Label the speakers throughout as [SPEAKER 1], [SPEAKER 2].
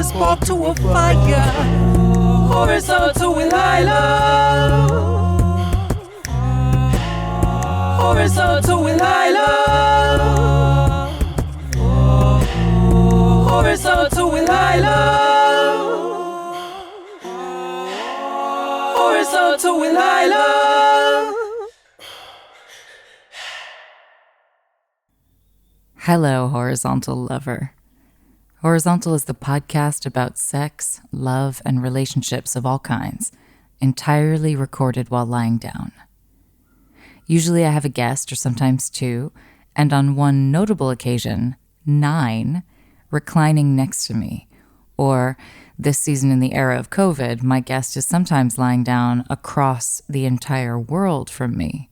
[SPEAKER 1] a spark to a fire. Horizontal with Lila. Horizontal with Lila. Horizontal with Lila. Horizontal with Lila.
[SPEAKER 2] Hello, Horizontal lover. Horizontal is the podcast about sex, love, and relationships of all kinds, entirely recorded while lying down. Usually I have a guest, or sometimes two, and on one notable occasion, 9, reclining next to me. Or, this season in the era of COVID, my guest is sometimes lying down across the entire world from me.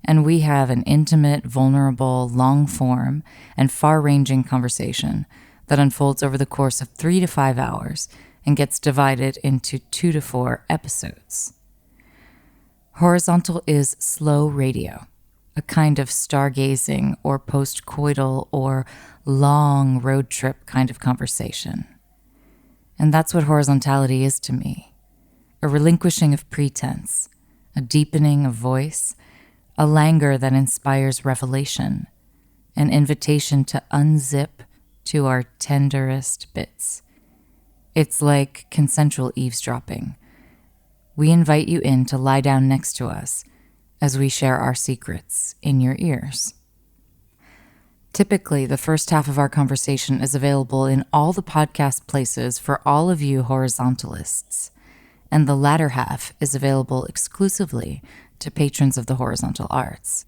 [SPEAKER 2] And we have an intimate, vulnerable, long-form, and far-ranging conversation that unfolds over the course of 3 to 5 hours and gets divided into 2 to 4 episodes. Horizontal is slow radio, a kind of stargazing or post-coital or long road trip kind of conversation. And that's what horizontality is to me. A relinquishing of pretense, a deepening of voice, a languor that inspires revelation, an invitation to unzip to our tenderest bits. It's like consensual eavesdropping. We invite you in to lie down next to us as we share our secrets in your ears. Typically, the first half of our conversation is available in all the podcast places for all of you horizontalists, and the latter half is available exclusively to patrons of the horizontal arts.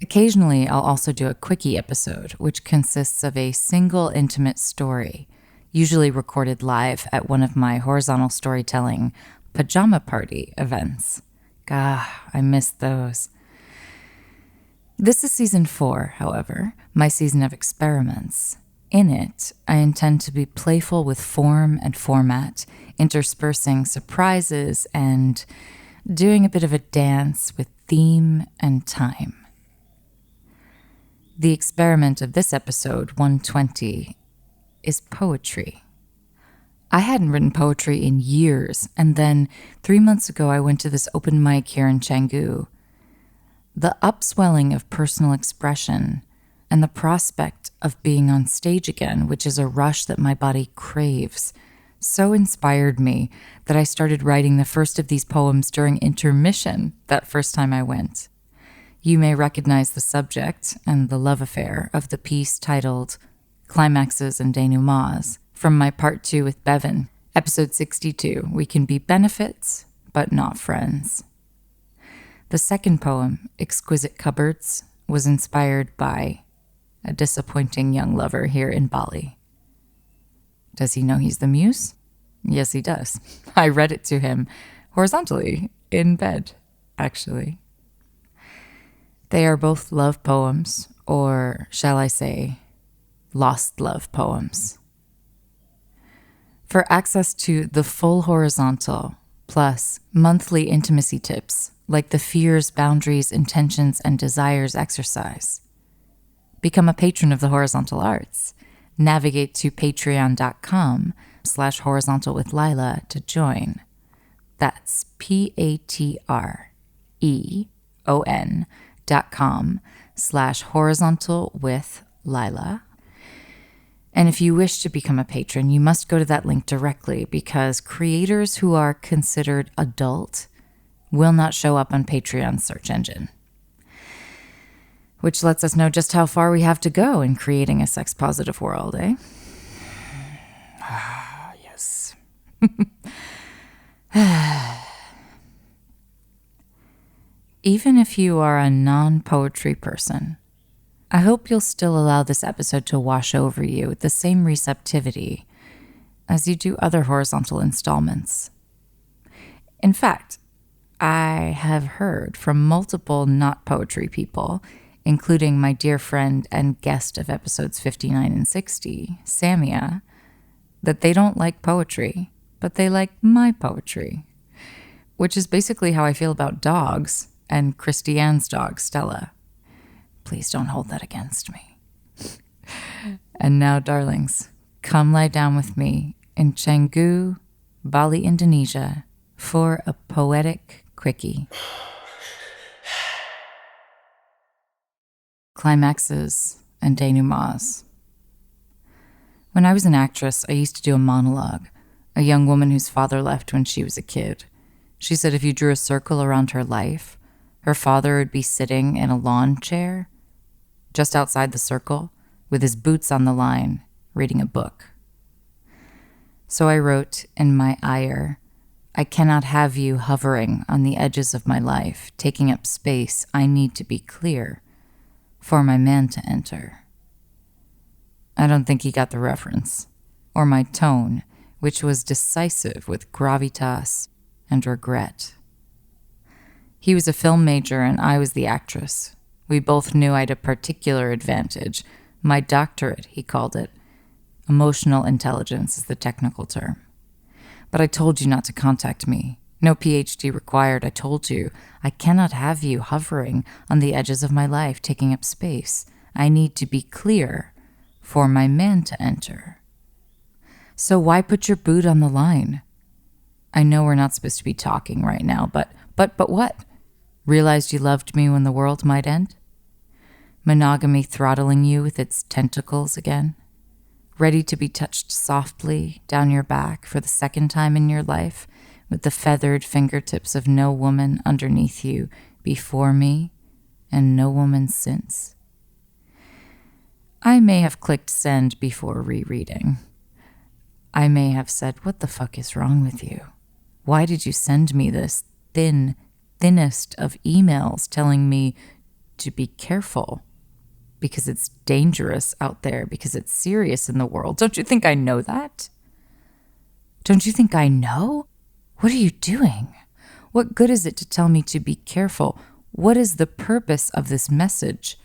[SPEAKER 2] Occasionally, I'll also do a quickie episode, which consists of a single intimate story, usually recorded live at one of my horizontal storytelling pajama party events. I miss those. This is season 4, however, my season of experiments. In it, I intend to be playful with form and format, interspersing surprises and doing a bit of a dance with theme and time. The experiment of this episode, 120, is poetry. I hadn't written poetry in years, and then 3 months ago I went to this open mic here in Canggu. The upswelling of personal expression and the prospect of being on stage again, which is a rush that my body craves, so inspired me that I started writing the first of these poems during intermission that first time I went. You may recognize the subject and the love affair of the piece titled Climaxes and Denouements from my part 2 with Bevan, episode 62, We Can Be Benefits, but Not Friends. The second poem, Exquisite Cupboards, was inspired by a disappointing young lover here in Bali. Does he know he's the muse? Yes, he does. I read it to him horizontally in bed, actually. They are both love poems, or shall I say, lost love poems. For access to the full horizontal, plus monthly intimacy tips, like the fears, boundaries, intentions, and desires exercise, become a patron of the Horizontal Arts. Navigate to patreon.com/horizontalwithlila to join. That's patreon.com/horizontalwithlila. And if you wish to become a patron, you must go to that link directly, because creators who are considered adult will not show up on Patreon's search engine. Which lets us know just how far we have to go in creating a sex-positive world, eh? Yes. Even if you are a non-poetry person, I hope you'll still allow this episode to wash over you with the same receptivity as you do other horizontal installments. In fact, I have heard from multiple not poetry people, including my dear friend and guest of episodes 59 and 60, Samia, that they don't like poetry, but they like my poetry, which is basically how I feel about dogs and Christiane's dog, Stella. Please don't hold that against me. And now, darlings, come lie down with me in Canggu, Bali, Indonesia, for a poetic quickie. Climaxes and denouements. When I was an actress, I used to do a monologue, a young woman whose father left when she was a kid. She said if you drew a circle around her life, her father would be sitting in a lawn chair just outside the circle with his boots on the line, reading a book. So I wrote in my ire, I cannot have you hovering on the edges of my life, taking up space. I need to be clear for my man to enter. I don't think he got the reference, or my tone, which was decisive with gravitas and regret. He was a film major and I was the actress. We both knew I had a particular advantage. My doctorate, he called it. Emotional intelligence is the technical term. But I told you not to contact me. No PhD required. I told you, I cannot have you hovering on the edges of my life, taking up space. I need to be clear for my man to enter. So why put your boot on the line? I know we're not supposed to be talking right now, but what? Realized you loved me when the world might end? Monogamy throttling you with its tentacles again? Ready to be touched softly down your back for the second time in your life, with the feathered fingertips of no woman underneath you before me, and no woman since? I may have clicked send before rereading. I may have said, what the fuck is wrong with you? Why did you send me this thinnest of emails telling me to be careful? Because it's dangerous out there, because it's serious in the world. Don't you think I know that? Don't you think I know? What are you doing? What good is it to tell me to be careful? What is the purpose of this message?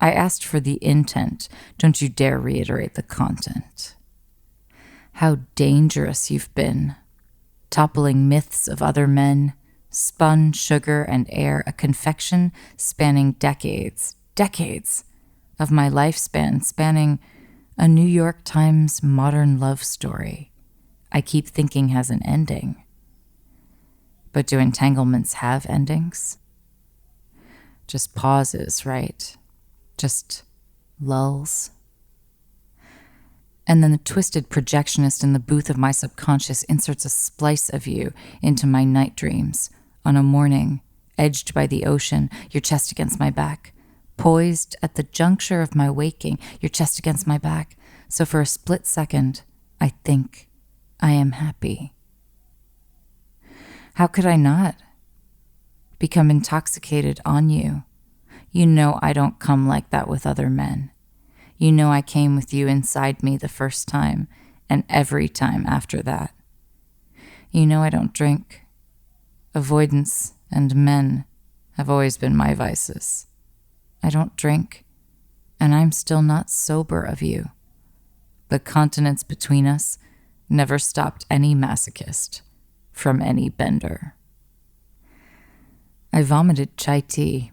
[SPEAKER 2] I asked for the intent. Don't you dare reiterate the content. How dangerous you've been. Toppling myths of other men, spun sugar and air, a confection spanning decades of my lifespan, spanning a New York Times modern love story I keep thinking has an ending. But do entanglements have endings? Just pauses, right? Just lulls. And then the twisted projectionist in the booth of my subconscious inserts a splice of you into my night dreams on a morning, edged by the ocean, your chest against my back, poised at the juncture of my waking, your chest against my back. So for a split second, I think I am happy. How could I not become intoxicated on you? You know I don't come like that with other men. You know I came with you inside me the first time and every time after that. You know I don't drink. Avoidance and men have always been my vices. I don't drink, and I'm still not sober of you. The continents between us never stopped any masochist from any bender. I vomited chai tea.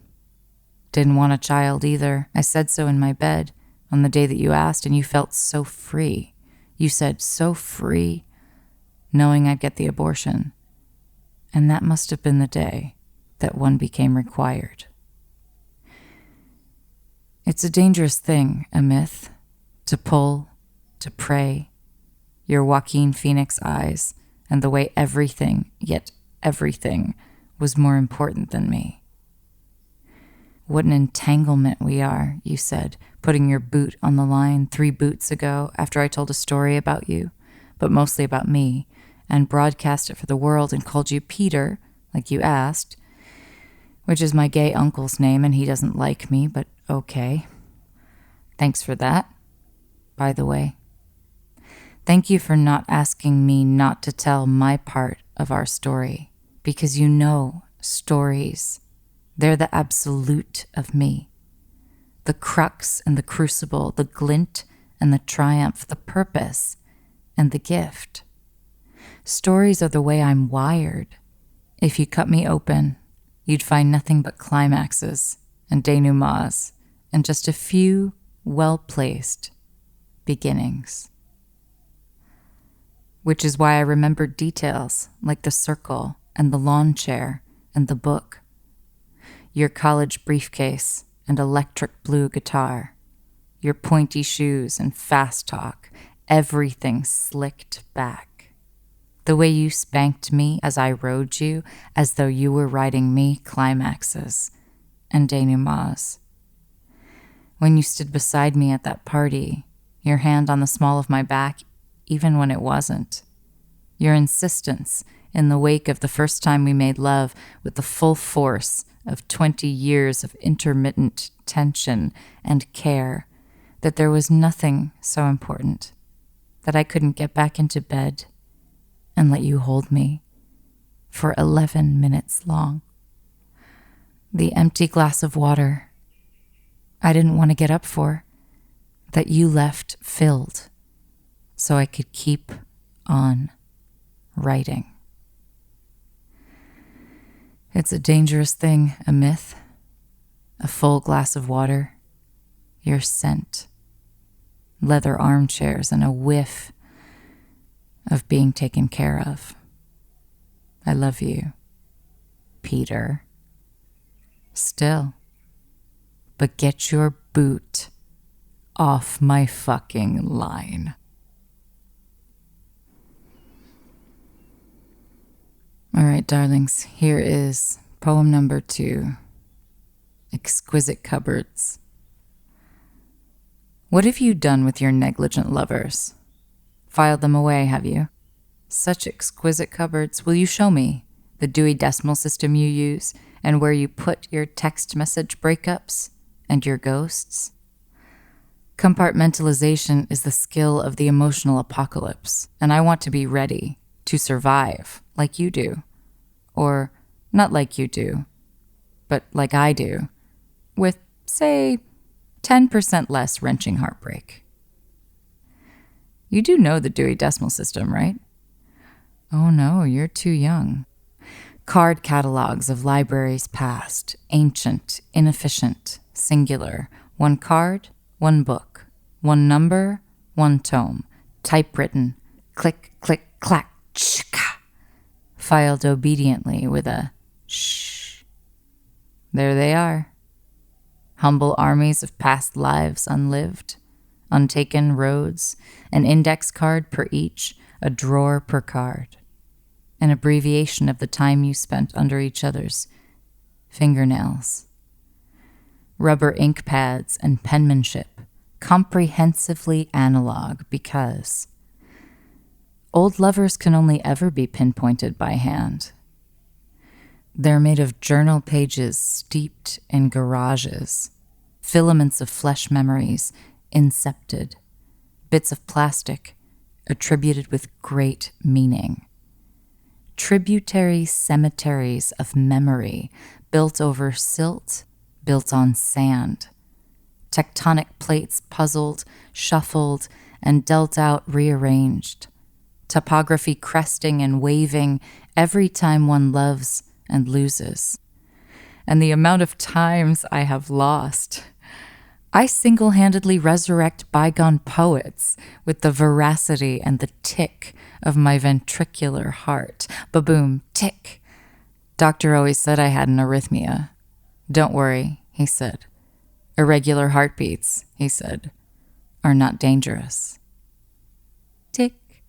[SPEAKER 2] Didn't want a child either. I said so in my bed on the day that you asked, and you felt so free. You said so free, knowing I'd get the abortion. And that must have been the day that one became required. It's a dangerous thing, a myth, to pull, to pray, your Joaquin Phoenix eyes, and the way everything, yet everything, was more important than me. What an entanglement we are, you said, putting your boot on the line 3 boots ago after I told a story about you, but mostly about me, and broadcast it for the world and called you Peter, like you asked, which is my gay uncle's name, and he doesn't like me, but okay. Thanks for that, by the way. Thank you for not asking me not to tell my part of our story, because you know stories. They're the absolute of me. The crux and the crucible, the glint and the triumph, the purpose and the gift. Stories are the way I'm wired. If you cut me open, you'd find nothing but climaxes and denouements and just a few well-placed beginnings. which is why I remembered details like the circle and the lawn chair and the book, your college briefcase and electric blue guitar, your pointy shoes and fast talk, everything slicked back. The way you spanked me as I rode you as though you were riding me climaxes and denouements. When you stood beside me at that party, your hand on the small of my back, even when it wasn't. Your insistence in the wake of the first time we made love with the full force of 20 years of intermittent tension and care that there was nothing so important that I couldn't get back into bed and let you hold me for 11 minutes long. The empty glass of water I didn't want to get up for, that you left filled so I could keep on writing. It's a dangerous thing, a myth, a full glass of water, your scent, leather armchairs, and a whiff of being taken care of. I love you, Peter. Still. But get your boot off my fucking line. All right, darlings, here is poem number 2, Exquisite Cupboards. What have you done with your negligent lovers? Filed them away, have you? Such exquisite cupboards. Will you show me the Dewey Decimal System you use and where you put your text message breakups and your ghosts? Compartmentalization is the skill of the emotional apocalypse, and I want to be ready to survive like you do. Or not like you do, but like I do, with, say, 10% less wrenching heartbreak. You do know the Dewey Decimal System, right? Oh no, you're too young. Card catalogs of libraries past, ancient, inefficient, singular, one card, one book, one number, one tome, typewritten, click, click, clack, chka, filed obediently with a shh. There they are. Humble armies of past lives unlived, untaken roads, an index card per each, a drawer per card, an abbreviation of the time you spent under each other's fingernails. Rubber ink pads and penmanship, comprehensively analog because old lovers can only ever be pinpointed by hand. They're made of journal pages steeped in garages, filaments of flesh memories incepted, bits of plastic attributed with great meaning. Tributary cemeteries of memory built over silt, built on sand. Tectonic plates puzzled, shuffled, and dealt out rearranged. Topography cresting and waving every time one loves and loses. And the amount of times I have lost. I single-handedly resurrect bygone poets with the veracity and the tick of my ventricular heart. Ba-boom, tick. Doctor always said I had an arrhythmia. Don't worry, he said. Irregular heartbeats, he said, are not dangerous. Tick.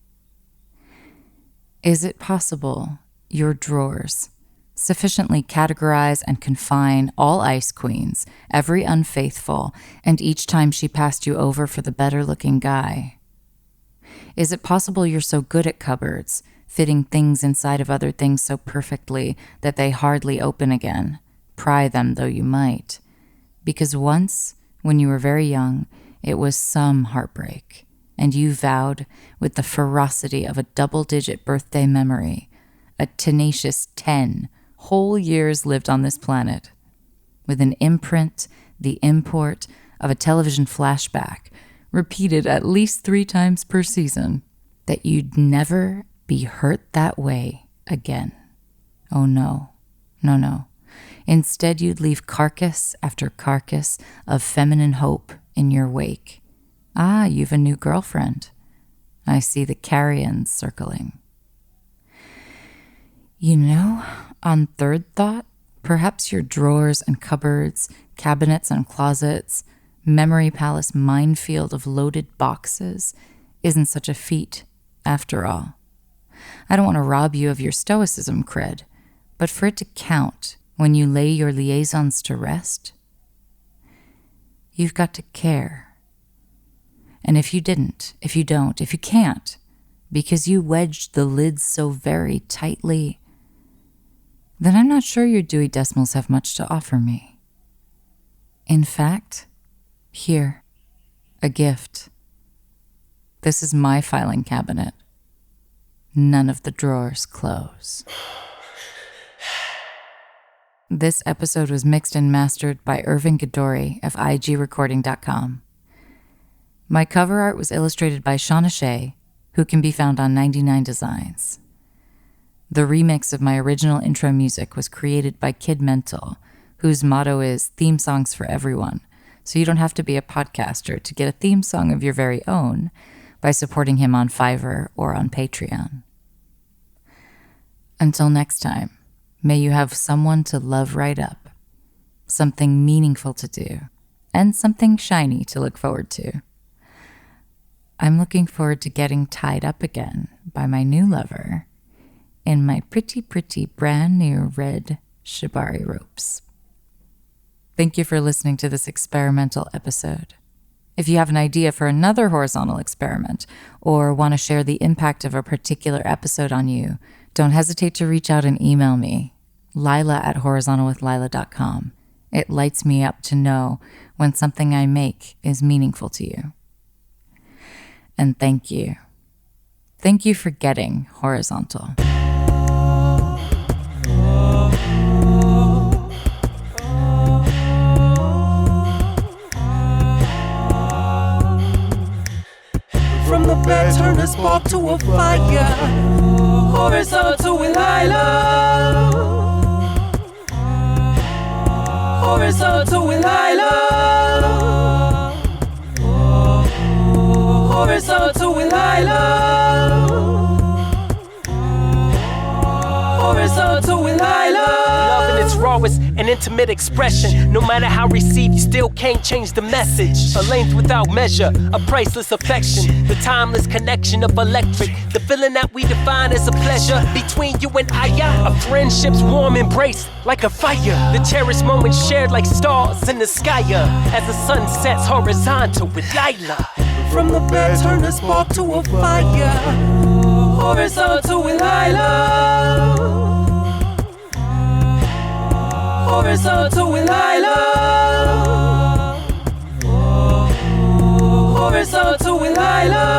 [SPEAKER 2] Is it possible your drawers sufficiently categorize and confine all ice queens, every unfaithful, and each time she passed you over for the better-looking guy? Is it possible you're so good at cupboards, fitting things inside of other things so perfectly that they hardly open again, pry them though you might? Because once, when you were very young, it was some heartbreak, and you vowed, with the ferocity of a double-digit birthday memory, a tenacious 10 whole years lived on this planet, with an imprint, the import of a television flashback, repeated at least 3 times per season, that you'd never be hurt that way again. Oh no, no, no. Instead, you'd leave carcass after carcass of feminine hope in your wake. Ah, you've a new girlfriend. I see the carrions circling. You know, on third thought, perhaps your drawers and cupboards, cabinets and closets, memory palace minefield of loaded boxes isn't such a feat, after all. I don't want to rob you of your stoicism cred, but for it to count when you lay your liaisons to rest, you've got to care. And if you didn't, if you don't, if you can't, because you wedged the lids so very tightly, then I'm not sure your Dewey Decimals have much to offer me. In fact, here, a gift. This is my filing cabinet. None of the drawers close. This episode was mixed and mastered by Irving Gadori of igrecording.com. My cover art was illustrated by Shauna Shea, who can be found on 99 Designs. The remix of my original intro music was created by Kid Mental, whose motto is theme songs for everyone, so you don't have to be a podcaster to get a theme song of your very own by supporting him on Fiverr or on Patreon. Until next time, may you have someone to love right up, something meaningful to do, and something shiny to look forward to. I'm looking forward to getting tied up again by my new lover in my pretty brand new red shibari ropes. Thank you for listening to this experimental episode. If you have an idea for another horizontal experiment or want to share the impact of a particular episode on you, don't hesitate to reach out and email me, lila@horizontalwithlila.com. It lights me up to know when something I make is meaningful to you. And thank you. Thank you for getting horizontal.
[SPEAKER 1] From the bed, turn a spark to a fire. Horizontal with Lila. Horizontal with Lila. Horizontal with Lila. Horizontal with Lila.
[SPEAKER 3] Love in its rawest and intimate expression. No matter how received, you still can't change the message. A length without measure, a priceless affection. The timeless connection of electric. The feeling that we define as a pleasure. Between you and I, a friendship's warm embrace like a fire. The cherished moments shared like stars in the sky. As the sun sets horizontal with Lila.
[SPEAKER 1] From the bed, turn a spark to a fire. Horizontal with Lila. Horizontal with Lila. Horizontal with Lila.